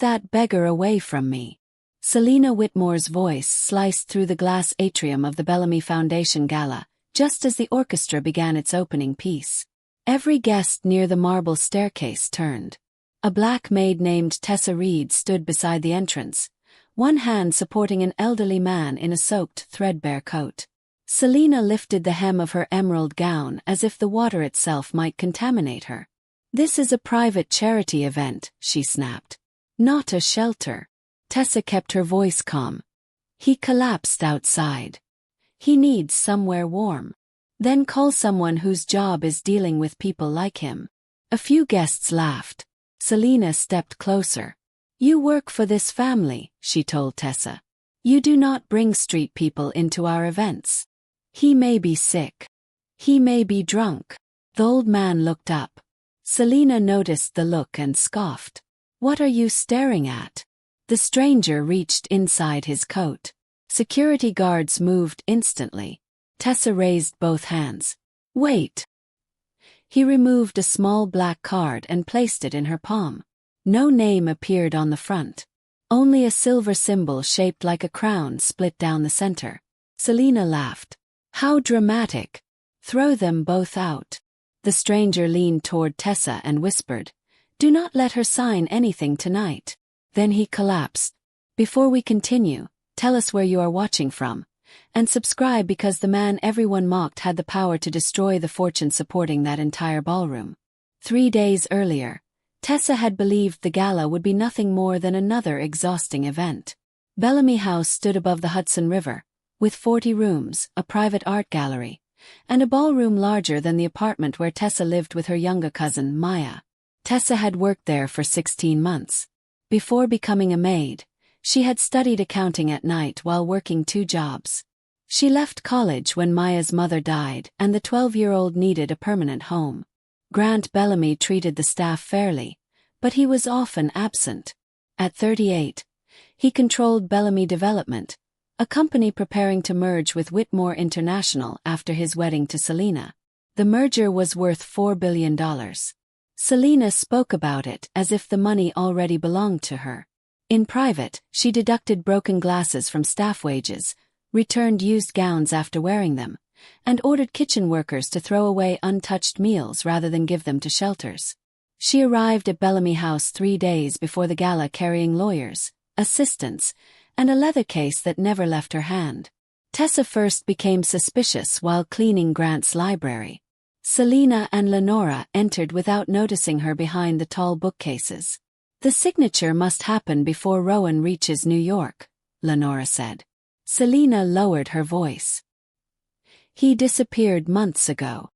that beggar away from me." Selena Whitmore's voice sliced through the glass atrium of the Bellamy Foundation Gala, just as the orchestra began its opening piece. Every guest near the marble staircase turned. A black maid named Tessa Reed stood beside the entrance, one hand supporting an elderly man in a soaked, threadbare coat. Selena lifted the hem of her emerald gown as if the water itself might contaminate her. "This is a private charity event," she snapped. "Not a shelter." Tessa kept her voice calm. "He collapsed outside. He needs somewhere warm. Then call someone whose job is dealing with people like him." A few guests laughed. Selena stepped closer. "You work for this family," she told Tessa. "You do not bring street people into our events. He may be sick. He may be drunk." The old man looked up. Selena noticed the look and scoffed. "What are you staring at?" The stranger reached inside his coat. Security guards moved instantly. Tessa raised both hands. "Wait." He removed a small black card and placed it in her palm. No name appeared on the front. Only a silver symbol shaped like a crown split down the center. Selena laughed. "How dramatic. Throw them both out." The stranger leaned toward Tessa and whispered, "Do not let her sign anything tonight." Then he collapsed. "Before we continue, tell us where you are watching from. And subscribe, because the man everyone mocked had the power to destroy the fortune supporting that entire ballroom." 3 days earlier, Tessa had believed the gala would be nothing more than another exhausting event. Bellamy House stood above the Hudson River, with 40 rooms, a private art gallery, and a ballroom larger than the apartment where Tessa lived with her younger cousin, Maya. Tessa had worked there for 16 months. Before becoming a maid, she had studied accounting at night while working 2 jobs. She left college when Maya's mother died and the 12-year-old needed a permanent home. Grant Bellamy treated the staff fairly, but he was often absent. At 38, he controlled Bellamy Development, a company preparing to merge with Whitmore International after his wedding to Selena. The merger was worth $4 billion. Selena spoke about it as if the money already belonged to her. In private, she deducted broken glasses from staff wages, returned used gowns after wearing them, and ordered kitchen workers to throw away untouched meals rather than give them to shelters. She arrived at Bellamy House 3 days before the gala carrying lawyers, assistants, and a leather case that never left her hand. Tessa first became suspicious while cleaning Grant's library. Selena and Lenora entered without noticing her behind the tall bookcases. "The signature must happen before Rowan reaches New York," Lenora said. Selena lowered her voice. "He disappeared months ago.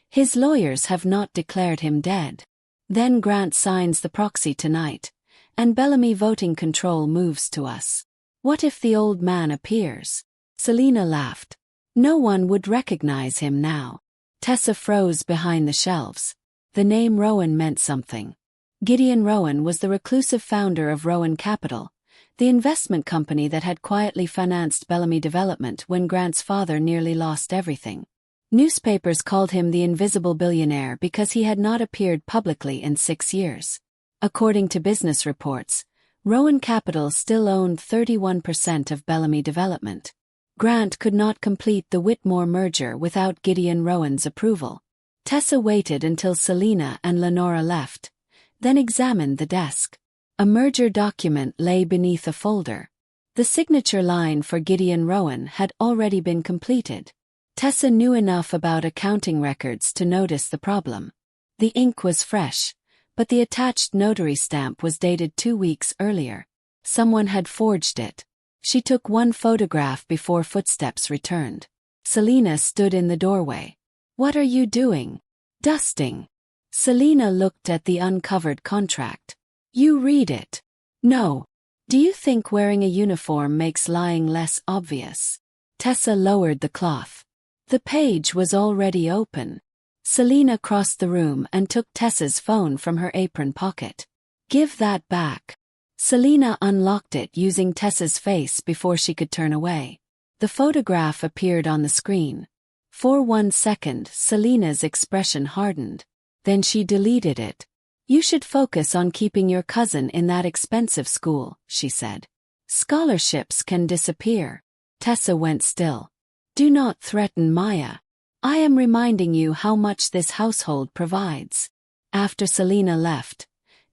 His lawyers have not declared him dead. Then Grant signs the proxy tonight, and Bellamy voting control moves to us. What if the old man appears?" Selena laughed. "No one would recognize him now." Tessa froze behind the shelves. The name Rowan meant something. Gideon Rowan was the reclusive founder of Rowan Capital, the investment company that had quietly financed Bellamy Development when Grant's father nearly lost everything. Newspapers called him the invisible billionaire because he had not appeared publicly in 6 years. According to business reports, Rowan Capital still owned 31% of Bellamy Development. Grant could not complete the Whitmore merger without Gideon Rowan's approval. Tessa waited until Selena and Lenora left, then examined the desk. A merger document lay beneath a folder. The signature line for Gideon Rowan had already been completed. Tessa knew enough about accounting records to notice the problem. The ink was fresh, but the attached notary stamp was dated 2 weeks earlier. Someone had forged it. She took one photograph before footsteps returned. Selena stood in the doorway. "What are you doing?" "Dusting." Selena looked at the uncovered contract. "You read it." "No." "Do you think wearing a uniform makes lying less obvious?" Tessa lowered the cloth. The page was already open. Selena crossed the room and took Tessa's phone from her apron pocket. "Give that back." Selena unlocked it using Tessa's face before she could turn away. The photograph appeared on the screen. For 1 second, Selena's expression hardened. Then she deleted it. You should focus on keeping your cousin in that expensive school, she said. Scholarships can disappear. Tessa went still. Do not threaten Maya. I am reminding you how much this household provides. After Selena left,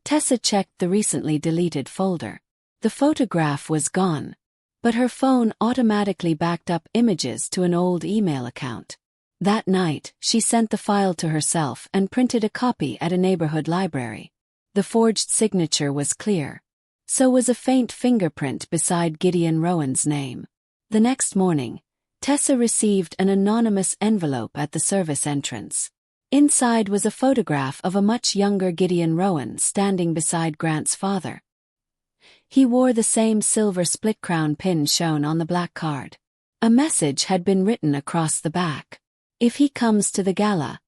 Tessa checked the recently deleted folder. The photograph was gone, but her phone automatically backed up images to an old email account. That night, she sent the file to herself and printed a copy at a neighborhood library. The forged signature was clear. So was a faint fingerprint beside Gideon Rowan's name. The next morning, Tessa received an anonymous envelope at the service entrance. Inside was a photograph of a much younger Gideon Rowan standing beside Grant's father. He wore the same silver split-crown pin shown on the black card. A message had been written across the back. If he comes to the gala,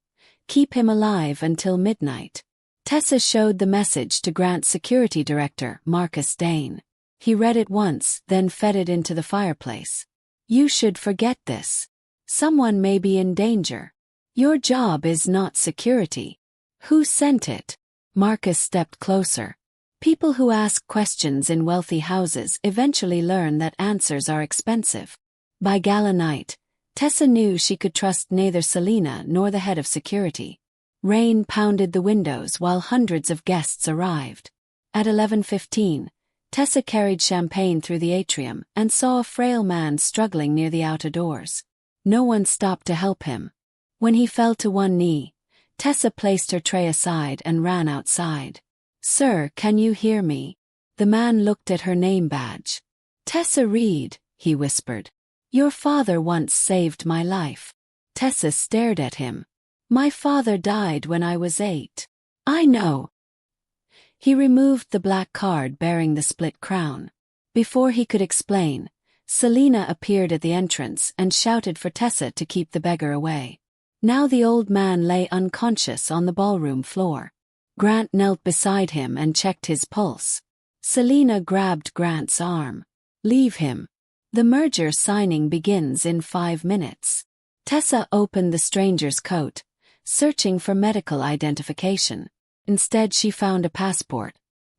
keep him alive until midnight. Tessa showed the message to Grant's security director, Marcus Dane. He read it once, then fed it into the fireplace. You should forget this. Someone may be in danger. Your job is not security. Who sent it? Marcus stepped closer. People who ask questions in wealthy houses eventually learn that answers are expensive. By gala night, Tessa knew she could trust neither Selena nor the head of security. Rain pounded the windows while hundreds of guests arrived. At 11:15, Tessa carried champagne through the atrium and saw a frail man struggling near the outer doors. No one stopped to help him. When he fell to one knee, Tessa placed her tray aside and ran outside. Sir, can you hear me? The man looked at her name badge. Tessa Reed, he whispered. Your father once saved my life. Tessa stared at him. My father died when I was 8. I know. He removed the black card bearing the split crown. Before he could explain, Selena appeared at the entrance and shouted for Tessa to keep the beggar away. Now the old man lay unconscious on the ballroom floor. Grant knelt beside him and checked his pulse. Selena grabbed Grant's arm. Leave him. The merger signing begins in 5 minutes. Tessa opened the stranger's coat, searching for medical identification. Instead she found a passport.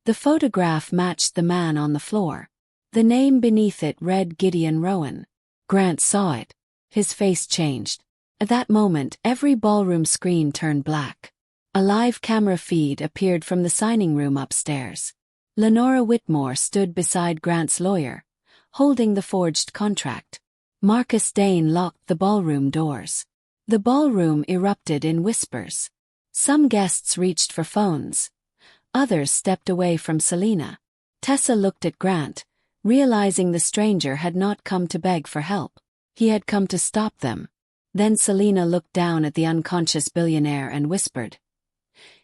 The photograph matched the man on the floor. The name beneath it read Gideon Rowan. Grant saw it. His face changed. At that moment, every ballroom screen turned black. A live camera feed appeared from the signing room upstairs. Lenora Whitmore stood beside Grant's lawyer, holding the forged contract. Marcus Dane locked the ballroom doors. The ballroom erupted in whispers. Some guests reached for phones. Others stepped away from Selena. Tessa looked at Grant, realizing the stranger had not come to beg for help. He had come to stop them. Then Selena looked down at the unconscious billionaire and whispered.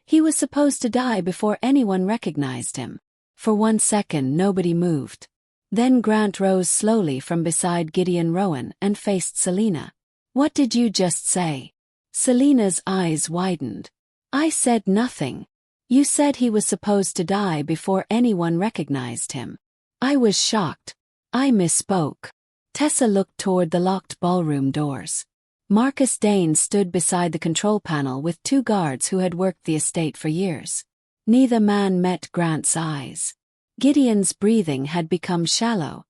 He was supposed to die before anyone recognized him. For 1 second nobody moved. Then Grant rose slowly from beside Gideon Rowan and faced Selena. What did you just say? Selena's eyes widened. I said nothing. You said he was supposed to die before anyone recognized him. I was shocked. I misspoke. Tessa looked toward the locked ballroom doors. Marcus Dane stood beside the control panel with 2 guards who had worked the estate for years. Neither man met Grant's eyes. Gideon's breathing had become shallow.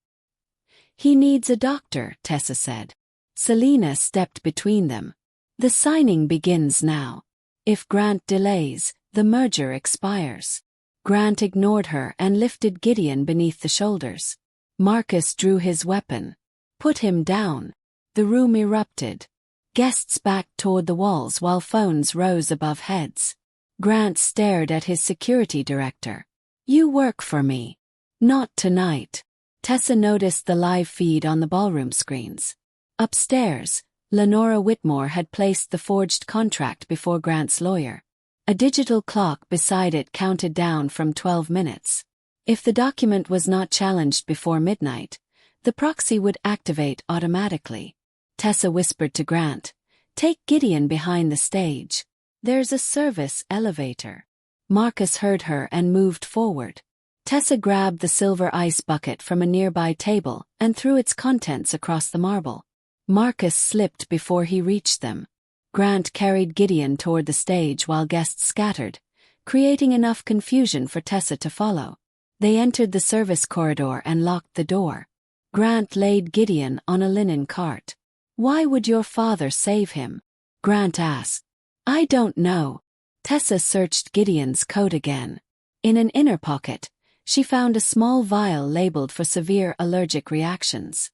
He needs a doctor, Tessa said. Selena stepped between them. The signing begins now. If Grant delays, the merger expires. Grant ignored her and lifted Gideon beneath the shoulders. Marcus drew his weapon. Put him down. The room erupted. Guests backed toward the walls while phones rose above heads. Grant stared at his security director. You work for me. Not tonight. Tessa noticed the live feed on the ballroom screens. Upstairs, Lenora Whitmore had placed the forged contract before Grant's lawyer. A digital clock beside it counted down from 12 minutes. If the document was not challenged before midnight, the proxy would activate automatically. Tessa whispered to Grant, "Take Gideon behind the stage. There's a service elevator." Marcus heard her and moved forward. Tessa grabbed the silver ice bucket from a nearby table and threw its contents across the marble. Marcus slipped before he reached them. Grant carried Gideon toward the stage while guests scattered, creating enough confusion for Tessa to follow. They entered the service corridor and locked the door. Grant laid Gideon on a linen cart. "Why would your father save him?" Grant asked. "I don't know." Tessa searched Gideon's coat again. In an inner pocket, she found a small vial labeled for severe allergic reactions.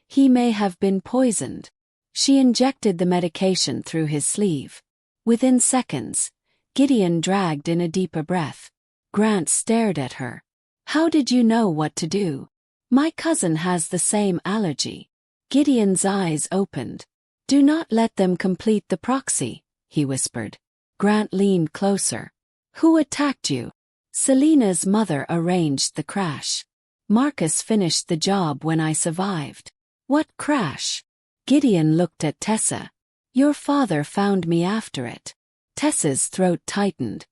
"He may have been poisoned." She injected the medication through his sleeve. Within seconds, Gideon dragged in a deeper breath. Grant stared at her. "How did you know what to do?" "My cousin has the same allergy." Gideon's eyes opened. "Do not let them complete the proxy," he whispered. Grant leaned closer. "Who attacked you?" "Selena's mother arranged the crash. Marcus finished the job when I survived." "What crash?" Gideon looked at Tessa. "Your father found me after it." Tessa's throat tightened.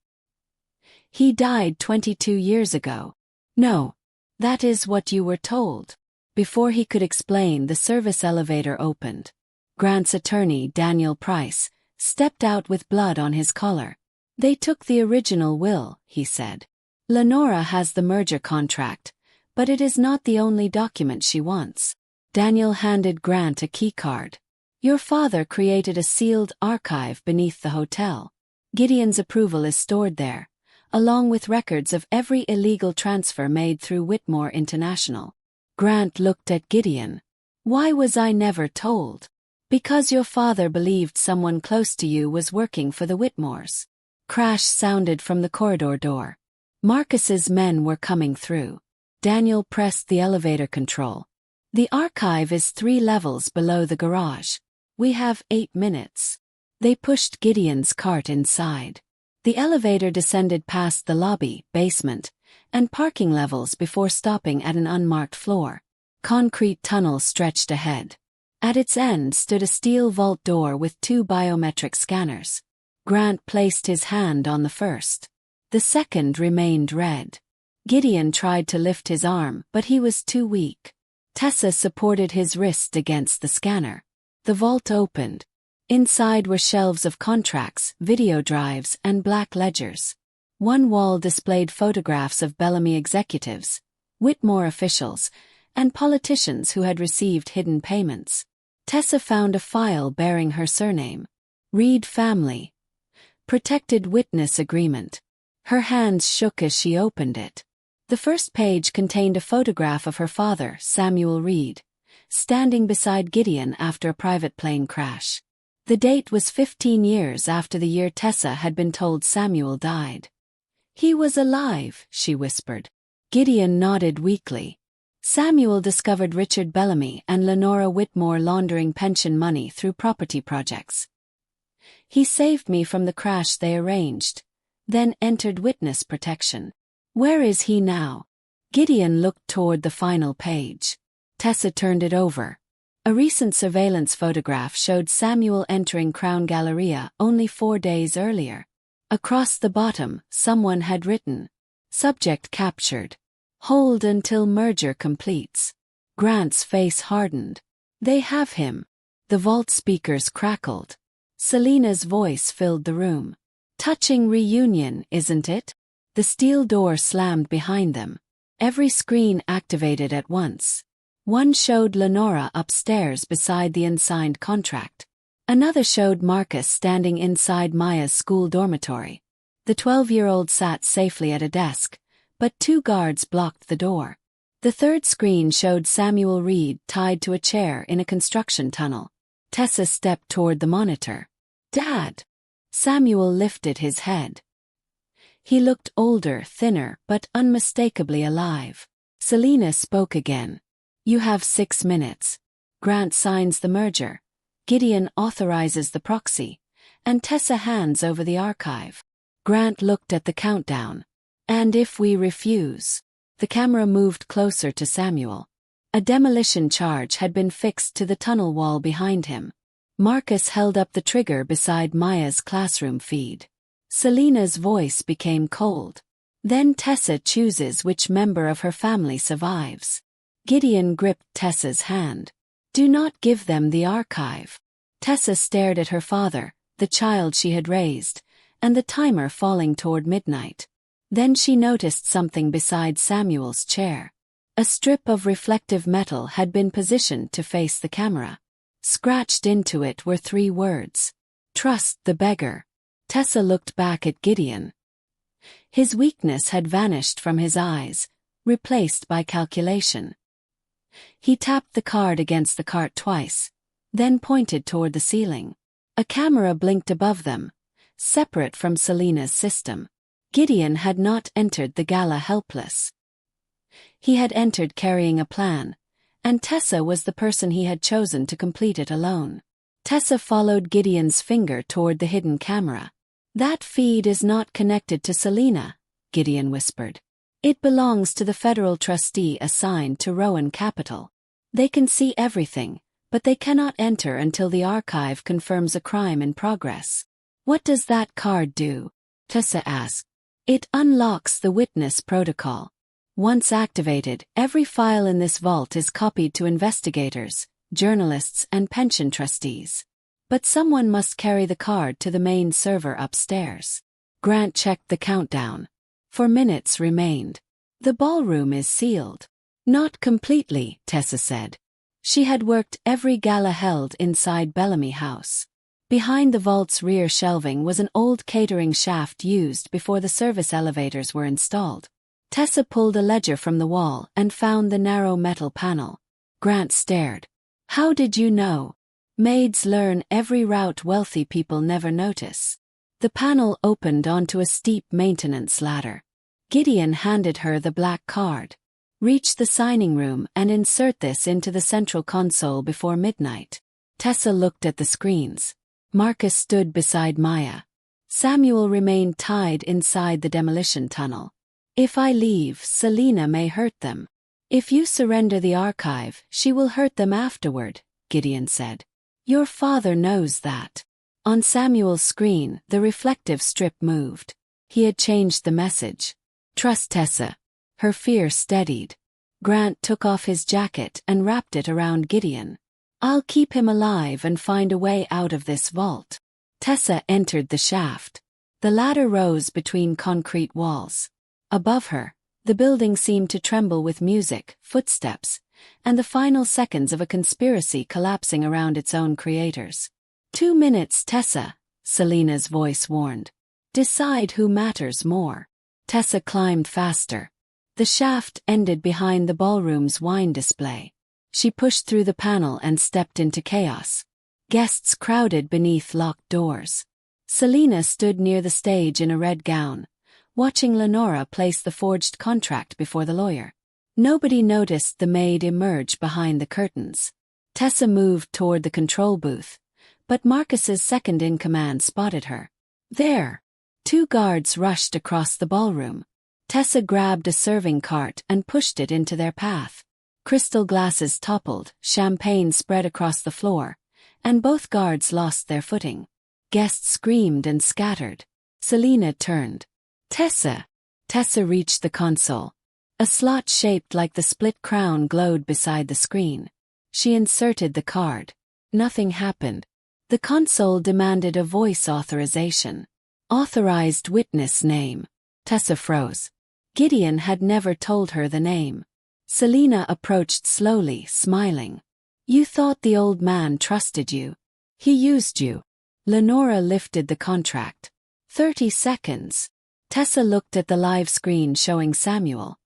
"He died 22 years ago." "No. That is what you were told." Before he could explain, the service elevator opened. Grant's attorney, Daniel Price, stepped out with blood on his collar. "They took the original will," he said. "Lenora has the merger contract, but it is not the only document she wants." Daniel handed Grant a keycard. "Your father created a sealed archive beneath the hotel. Gideon's approval is stored there, along with records of every illegal transfer made through Whitmore International." Grant looked at Gideon. "Why was I never told?" "Because your father believed someone close to you was working for the Whitmores." Crash sounded from the corridor door. Marcus's men were coming through. Daniel pressed the elevator control. "The archive is 3 levels below the garage. We have 8 minutes." They pushed Gideon's cart inside. The elevator descended past the lobby, basement, and parking levels before stopping at an unmarked floor. Concrete tunnel stretched ahead. At its end stood a steel vault door with 2 biometric scanners. Grant placed his hand on the first. The second remained red. Gideon tried to lift his arm, but he was too weak. Tessa supported his wrist against the scanner. The vault opened. Inside were shelves of contracts, video drives, and black ledgers. One wall displayed photographs of Bellamy executives, Whitmore officials, and politicians who had received hidden payments. Tessa found a file bearing her surname. "Reed Family. Protected Witness Agreement." Her hands shook as she opened it. The first page contained a photograph of her father, Samuel Reed, standing beside Gideon after a private plane crash. The date was 15 years after the year Tessa had been told Samuel died. "He was alive," she whispered. Gideon nodded weakly. "Samuel discovered Richard Bellamy and Lenora Whitmore laundering pension money through property projects. He saved me from the crash they arranged, then entered witness protection. Where is he now?" Gideon looked toward the final page. Tessa turned it over. A recent surveillance photograph showed Samuel entering Crown Galleria only 4 days earlier. Across the bottom, someone had written, "Subject captured. Hold until merger completes." Grant's face hardened. "They have him." The vault speakers crackled. Selena's voice filled the room. "Touching reunion, isn't it?" The steel door slammed behind them. Every screen activated at once. One showed Lenora upstairs beside the unsigned contract. Another showed Marcus standing inside Maya's school dormitory. The 12-year-old sat safely at a desk, but 2 guards blocked the door. The third screen showed Samuel Reed tied to a chair in a construction tunnel. Tessa stepped toward the monitor. "Dad!" Samuel lifted his head. He looked older, thinner, but unmistakably alive. Selena spoke again. "You have 6 minutes. Grant signs the merger. Gideon authorizes the proxy, and Tessa hands over the archive." Grant looked at the countdown. "And if we refuse?" The camera moved closer to Samuel. A demolition charge had been fixed to the tunnel wall behind him. Marcus held up the trigger beside Maya's classroom feed. Selena's voice became cold. "Then Tessa chooses which member of her family survives." Gideon gripped Tessa's hand. "Do not give them the archive." Tessa stared at her father, the child she had raised, and the timer falling toward midnight. Then she noticed something beside Samuel's chair. A strip of reflective metal had been positioned to face the camera. Scratched into it were 3 words. "Trust the beggar." Tessa looked back at Gideon. His weakness had vanished from his eyes, replaced by calculation. He tapped the card against the cart twice, then pointed toward the ceiling. A camera blinked above them, separate from Selina's system. Gideon had not entered the gala helpless. He had entered carrying a plan, and Tessa was the person he had chosen to complete it alone. Tessa followed Gideon's finger toward the hidden camera. "That feed is not connected to Selina," Gideon whispered. "It belongs to the federal trustee assigned to Rowan Capital. They can see everything, but they cannot enter until the archive confirms a crime in progress." "What does that card do?" Tessa asked. "It unlocks the witness protocol. Once activated, every file in this vault is copied to investigators, journalists, and pension trustees. But someone must carry the card to the main server upstairs." Grant checked the countdown. 4 minutes remained. "The ballroom is sealed." "Not completely," Tessa said. She had worked every gala held inside Bellamy House. Behind the vault's rear shelving was an old catering shaft used before the service elevators were installed. Tessa pulled a ledger from the wall and found the narrow metal panel. Grant stared. "How did you know?" "Maids learn every route wealthy people never notice." The panel opened onto a steep maintenance ladder. Gideon handed her the black card. "Reach the signing room and insert this into the central console before midnight." Tessa looked at the screens. Marcus stood beside Maya. Samuel remained tied inside the demolition tunnel. "If I leave, Selina may hurt them. If you surrender the archive, she will hurt them afterward," Gideon said. "Your father knows that." On Samuel's screen, the reflective strip moved. He had changed the message. "Trust Tessa." Her fear steadied. Grant took off his jacket and wrapped it around Gideon. "I'll keep him alive and find a way out of this vault." Tessa entered the shaft. The ladder rose between concrete walls. Above her, the building seemed to tremble with music, footsteps, and the final seconds of a conspiracy collapsing around its own creators. 2 minutes, Tessa," Selina's voice warned. "Decide who matters more." Tessa climbed faster. The shaft ended behind the ballroom's wine display. She pushed through the panel and stepped into chaos. Guests crowded beneath locked doors. Selina stood near the stage in a red gown, watching Lenora place the forged contract before the lawyer. Nobody noticed the maid emerge behind the curtains. Tessa moved toward the control booth, but Marcus's second-in-command spotted her. "There!" 2 guards rushed across the ballroom. Tessa grabbed a serving cart and pushed it into their path. Crystal glasses toppled, champagne spread across the floor, and both guards lost their footing. Guests screamed and scattered. Selina turned. "Tessa!" Tessa reached the console. A slot shaped like the split crown glowed beside the screen. She inserted the card. Nothing happened. The console demanded a voice authorization. "Authorized witness name." Tessa froze. Gideon had never told her the name. Selina approached slowly, smiling. "You thought the old man trusted you. He used you." Lenora lifted the contract. 30 seconds. Tessa looked at the live screen showing Samuel.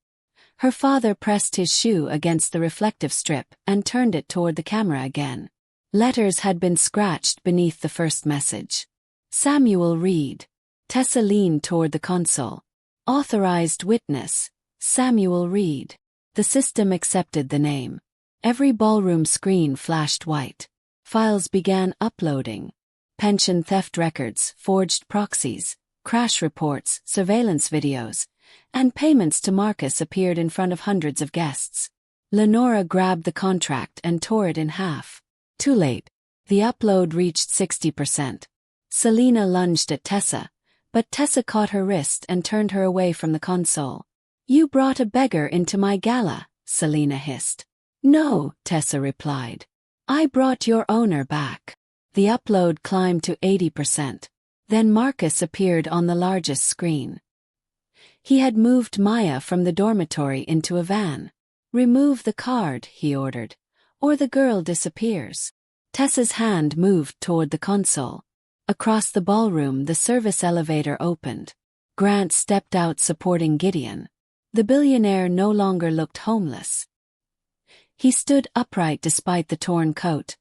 Her father pressed his shoe against the reflective strip and turned it toward the camera again. Letters had been scratched beneath the first message. "Samuel Reed." Tessa leaned toward the console. "Authorized witness, Samuel Reed." The system accepted the name. Every ballroom screen flashed white. Files began uploading. Pension theft records, forged proxies, crash reports, surveillance videos, and payments to Marcus appeared in front of hundreds of guests. Lenora grabbed the contract and tore it in half. Too late. The upload reached 60%. Selina lunged at Tessa, but Tessa caught her wrist and turned her away from the console. "You brought a beggar into my gala," Selina hissed. "No," Tessa replied. "I brought your owner back." The upload climbed to 80%. Then Marcus appeared on the largest screen. He had moved Maya from the dormitory into a van. "Remove the card," he ordered, "or the girl disappears." Tessa's hand moved toward the console. Across the ballroom, the service elevator opened. Grant stepped out supporting Gideon. The billionaire no longer looked homeless. He stood upright despite the torn coat,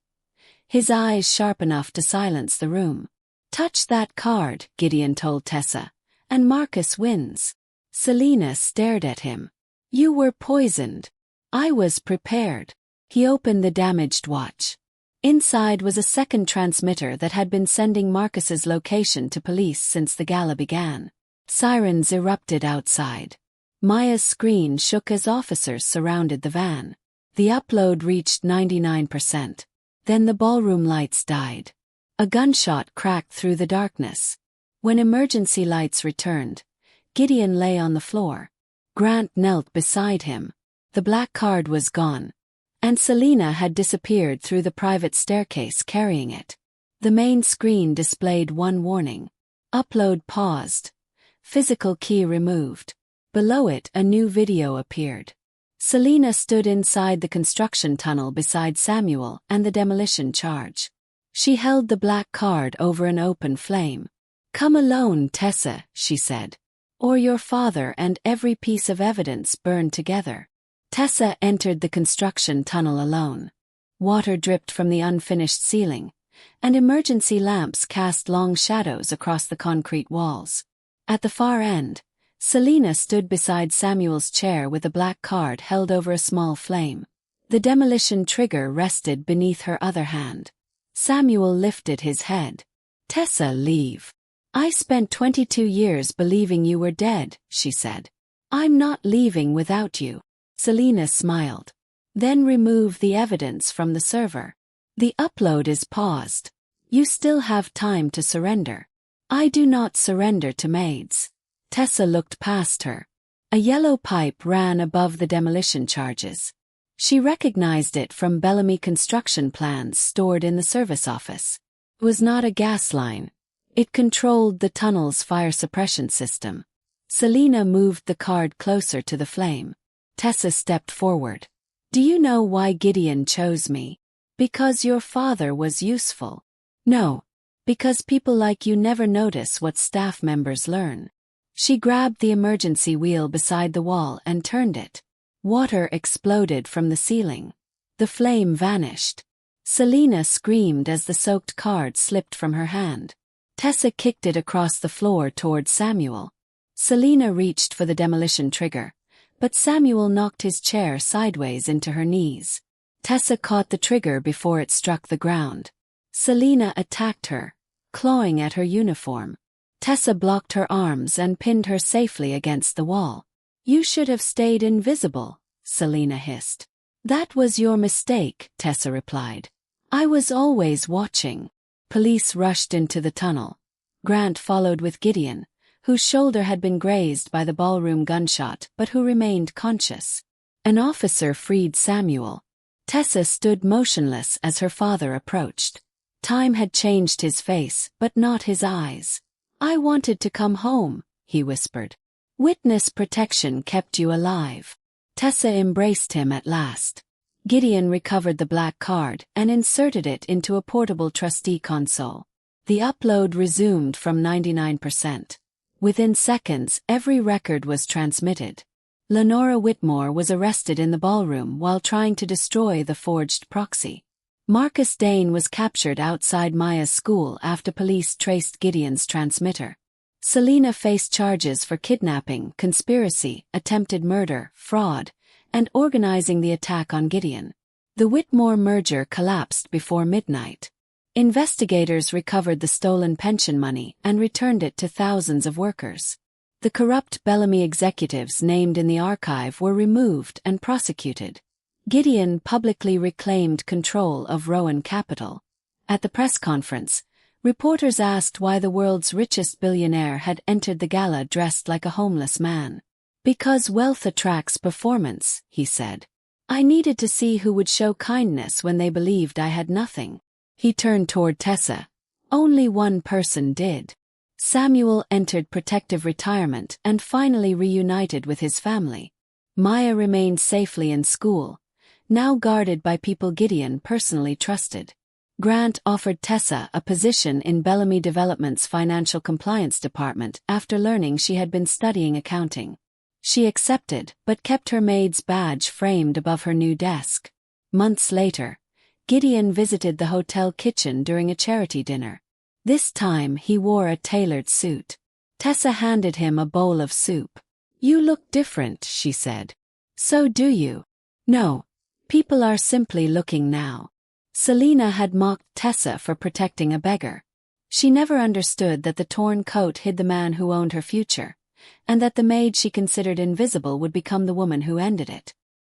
his eyes sharp enough to silence the room. "Touch that card," Gideon told Tessa, "and Marcus wins." Selena stared at him. "You were poisoned." "I was prepared." He opened the damaged watch. Inside was a second transmitter that had been sending Marcus's location to police since the gala began. Sirens erupted outside. Maya's screen shook as officers surrounded the van. The upload reached 99%. Then the ballroom lights died. A gunshot cracked through the darkness. When emergency lights returned, Gideon lay on the floor. Grant knelt beside him. The black card was gone, and Selena had disappeared through the private staircase carrying it. The main screen displayed one warning. Upload paused. Physical key removed. Below it, a new video appeared. Selena stood inside the construction tunnel beside Samuel and the demolition charge. She held the black card over an open flame. "Come alone, Tessa," she said, "or your father and every piece of evidence burn together." Tessa entered the construction tunnel alone. Water dripped from the unfinished ceiling, and emergency lamps cast long shadows across the concrete walls. At the far end, Selena stood beside Samuel's chair with a black card held over a small flame. The demolition trigger rested beneath her other hand. Samuel lifted his head. "Tessa, leave. I spent 22 years believing you were dead," she said. "I'm not leaving without you." Selena smiled. "Then remove the evidence from the server. The upload is paused. You still have time to surrender." "I do not surrender to maids." Tessa looked past her. A yellow pipe ran above the demolition charges. She recognized it from Bellamy construction plans stored in the service office. It was not a gas line. It controlled the tunnel's fire suppression system. Selena moved the card closer to the flame. Tessa stepped forward. "Do you know why Gideon chose me? Because your father was useful." "No. Because people like you never notice what staff members learn." She grabbed the emergency wheel beside the wall and turned it. Water exploded from the ceiling. The flame vanished. Selena screamed as the soaked card slipped from her hand. Tessa kicked it across the floor toward Samuel. Selena reached for the demolition trigger, but Samuel knocked his chair sideways into her knees. Tessa caught the trigger before it struck the ground. Selena attacked her, clawing at her uniform. Tessa blocked her arms and pinned her safely against the wall. "You should have stayed invisible," Selena hissed. "That was your mistake," Tessa replied. "I was always watching." Police rushed into the tunnel. Grant followed with Gideon, whose shoulder had been grazed by the ballroom gunshot but who remained conscious. An officer freed Samuel. Tessa stood motionless as her father approached. Time had changed his face, but not his eyes. "I wanted to come home," he whispered. "Witness protection kept you alive." Tessa embraced him at last. Gideon recovered the black card and inserted it into a portable trustee console. The upload resumed from 99%. Within seconds, every record was transmitted. Lenora Whitmore was arrested in the ballroom while trying to destroy the forged proxy. Marcus Dane was captured outside Maya's school after police traced Gideon's transmitter. Selena faced charges for kidnapping, conspiracy, attempted murder, fraud, and organizing the attack on Gideon. The Whitmore merger collapsed before midnight. Investigators recovered the stolen pension money and returned it to thousands of workers. The corrupt Bellamy executives named in the archive were removed and prosecuted. Gideon publicly reclaimed control of Rowan Capital. At the press conference, reporters asked why the world's richest billionaire had entered the gala dressed like a homeless man. "Because wealth attracts performance," he said. "I needed to see who would show kindness when they believed I had nothing." He turned toward Tessa. "Only one person did." Samuel entered protective retirement and finally reunited with his family. Maya remained safely in school, now guarded by people Gideon personally trusted. Grant offered Tessa a position in Bellamy Development's financial compliance department after learning she had been studying accounting. She accepted, but kept her maid's badge framed above her new desk. Months later, Gideon visited the hotel kitchen during a charity dinner. This time he wore a tailored suit. Tessa handed him a bowl of soup. "You look different," she said. "So do you." "No. People are simply looking now." Selina had mocked Tessa for protecting a beggar. She never understood that the torn coat hid the man who owned her future, and that the maid she considered invisible would become the woman who ended it.